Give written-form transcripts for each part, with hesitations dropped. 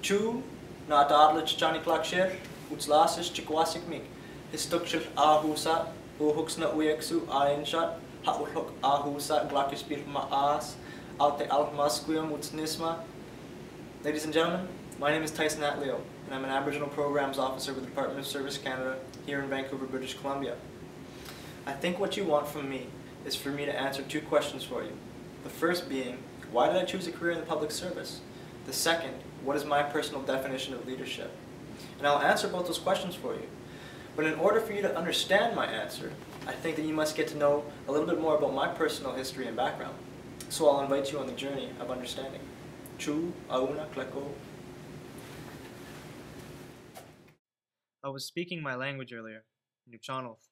Chu na dadlich Johnny Clarkshire, utslasis chikwasikmik, histukchil ahusa, uhux na uyeksu ainshat, haulhok ahusa, glakishbil maas, alte almasquium utsnisma. Ladies and gentlemen, my name is Tyson Atleo, and I'm an Aboriginal Programs Officer with the Department of Service Canada here in Vancouver, British Columbia. I think what you want from me is for me to answer two questions for you. The first being, why did I choose a career in the public service? The second, what is my personal definition of leadership? And I'll answer both those questions for you. But in order for you to understand my answer, I think that you must get to know a little bit more about my personal history and background. So I'll invite you on the journey of understanding. Chu, auna, kleko. I was speaking my language earlier, Nuchanolf.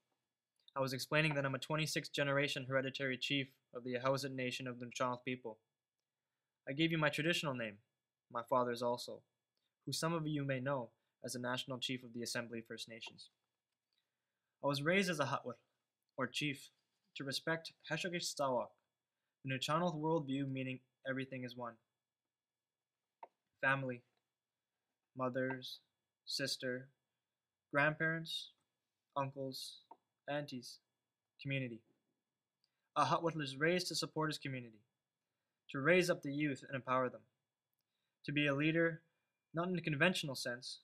I was explaining that I'm a 26th generation hereditary chief of the Ahousaht Nation of the Nuchanolf people. I gave you my traditional name, my father's also, who some of you may know as the National Chief of the Assembly First Nations. I was raised as a Hatwar, or chief, to respect Heshagish Stawak, the Nuchanolf worldview meaning everything is one. Family, mothers, sister, grandparents, uncles, aunties, community. A Hatwar is raised to support his community, to raise up the youth and empower them, to be a leader, not in a conventional sense,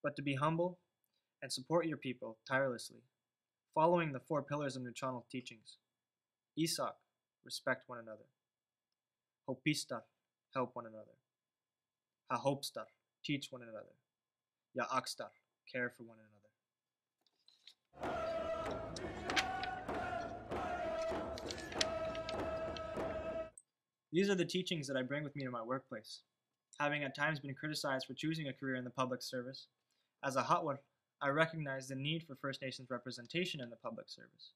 but to be humble and support your people tirelessly, following the 4 pillars of Nuchanolf teachings. Isak, respect one another. Hopistar, help one another. Hahopstar, teach one another. Yaakstar, care for one another. These are the teachings that I bring with me to my workplace. Having at times been criticized for choosing a career in the public service, as a Hatwar, I recognize the need for First Nations representation in the public service.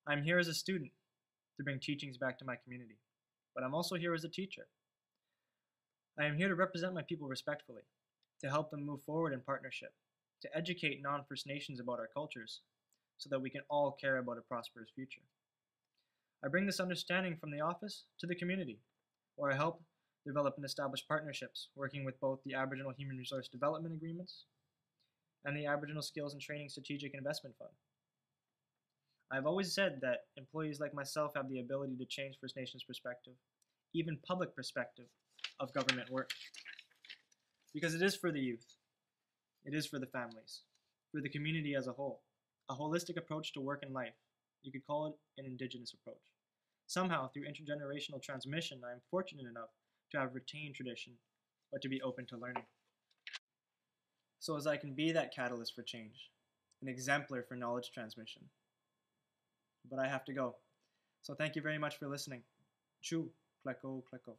I'm here as a student to bring teachings back to my community, but I'm also here as a teacher. I am here to represent my people respectfully, to help them move forward in partnership, to educate non-First Nations about our cultures, so that we can all care about a prosperous future. I bring this understanding from the office to the community, where I help develop and establish partnerships, working with both the Aboriginal Human Resource Development Agreements and the Aboriginal Skills and Training Strategic Investment Fund. I've always said that employees like myself have the ability to change First Nations perspective, even public perspective, of government work. Because it is for the youth, it is for the families, for the community as a whole, a holistic approach to work and life. You could call it an Indigenous approach. Somehow, through intergenerational transmission, I am fortunate enough to have retained tradition, but to be open to learning. So as I can be that catalyst for change, an exemplar for knowledge transmission. But I have to go. So thank you very much for listening. Chu, kleko, kleko.